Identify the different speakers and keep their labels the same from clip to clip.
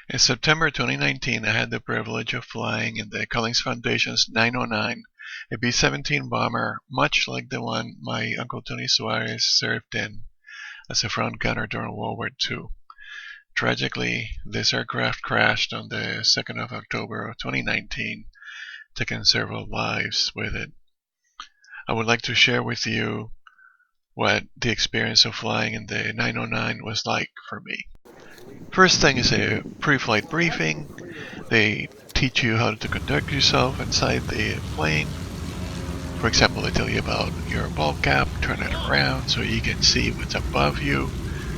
Speaker 1: In September 2019, I had the privilege of flying in the Collings Foundation's 909, a B-17 bomber much like the one my Uncle Tony Suarez served in as a front gunner during World War II. Tragically, this aircraft crashed on the 2nd of October of 2019, taking several lives with it. I would like to share with you what the experience of flying in the 909 was like for me. First thing is a pre-flight briefing. They teach you how to conduct yourself inside the plane. For example, they tell you about your ball cap, turn it around so you can see what's above you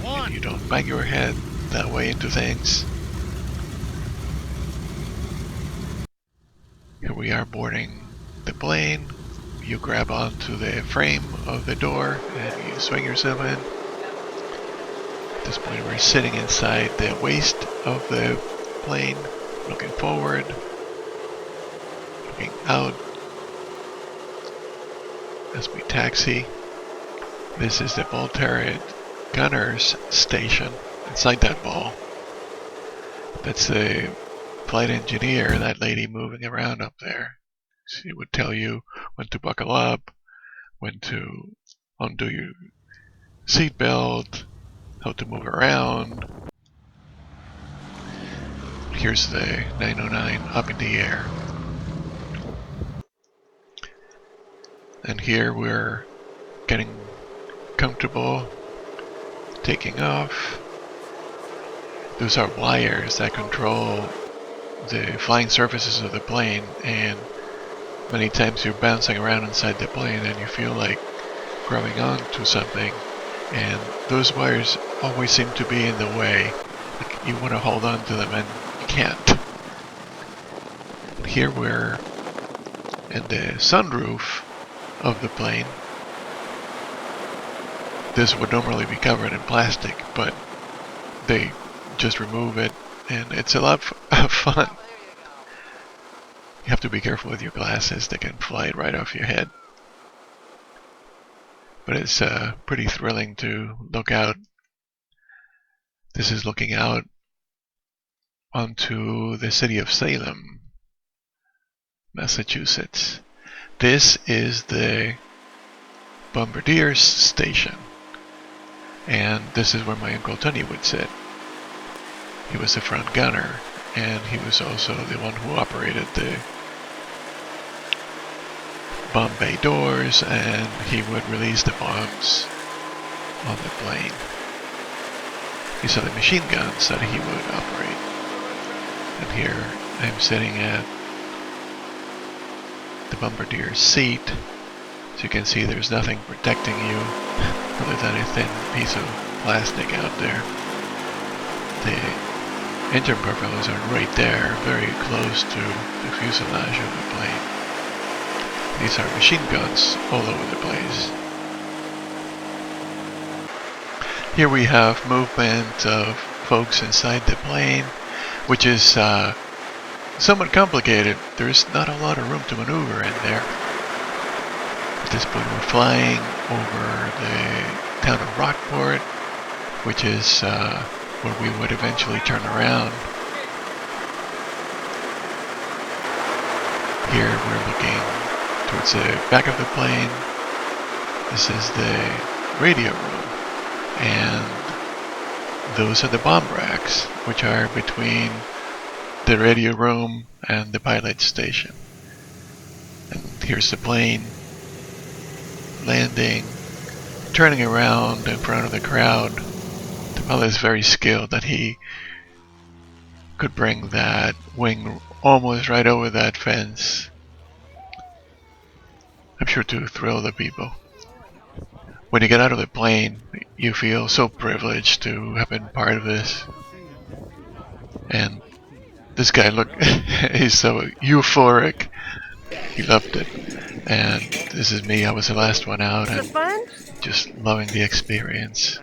Speaker 1: and you don't bang your head that way into things. Here we are boarding the plane. You grab onto the frame of the door and you swing yourself in. At this point we're sitting inside the waist of the plane, looking forward, looking out as we taxi. This is the ball turret gunner's station. Inside that ball, that's the flight engineer, that lady moving around up there. She would tell you when to buckle up, when to undo your seatbelt, how to move around. Here's the 909 up in the air. And here we're getting comfortable, taking off. Those are wires that control the flying surfaces of the plane, and many times you're bouncing around inside the plane and you feel like grabbing onto something, and those wires always seem to be in the way. Like you want to hold on to them and you can't. Here we're in the sunroof of the plane. This would normally be covered in plastic, but they just remove it, and it's a lot of fun. You have to be careful with your glasses, they can fly right off your head. But it's pretty thrilling to look out. This is looking out onto the city of Salem, Massachusetts. This is the Bombardier Station, and this is where my Uncle Tony would sit. He was the front gunner, and he was also the one who operated the bomb bay doors, and he would release the bombs on the plane. These are the machine guns that he would operate. And here I'm sitting at the Bombardier's seat. So you can see there's nothing protecting you other than a thin piece of plastic out there. The engine propellers are right there, very close to the fuselage of the plane. These are machine guns all over the place. Here we have movement of folks inside the plane, which is somewhat complicated. There's not a lot of room to maneuver in there. At this point we're flying over the town of Rockport, which is where we would eventually turn around. Here we're looking towards the back of the plane. This is the radio room, and those are the bomb racks, which are between the radio room and the pilot station. And here's the plane landing, turning around in front of the crowd. The pilot is very skilled that he could bring that wing almost right over that fence. I'm sure to thrill the people. When you get out of the plane, you feel so privileged to have been part of this. And this guy, look, he's so euphoric. He loved it. And this is me, I was the last one out, and just loving the experience.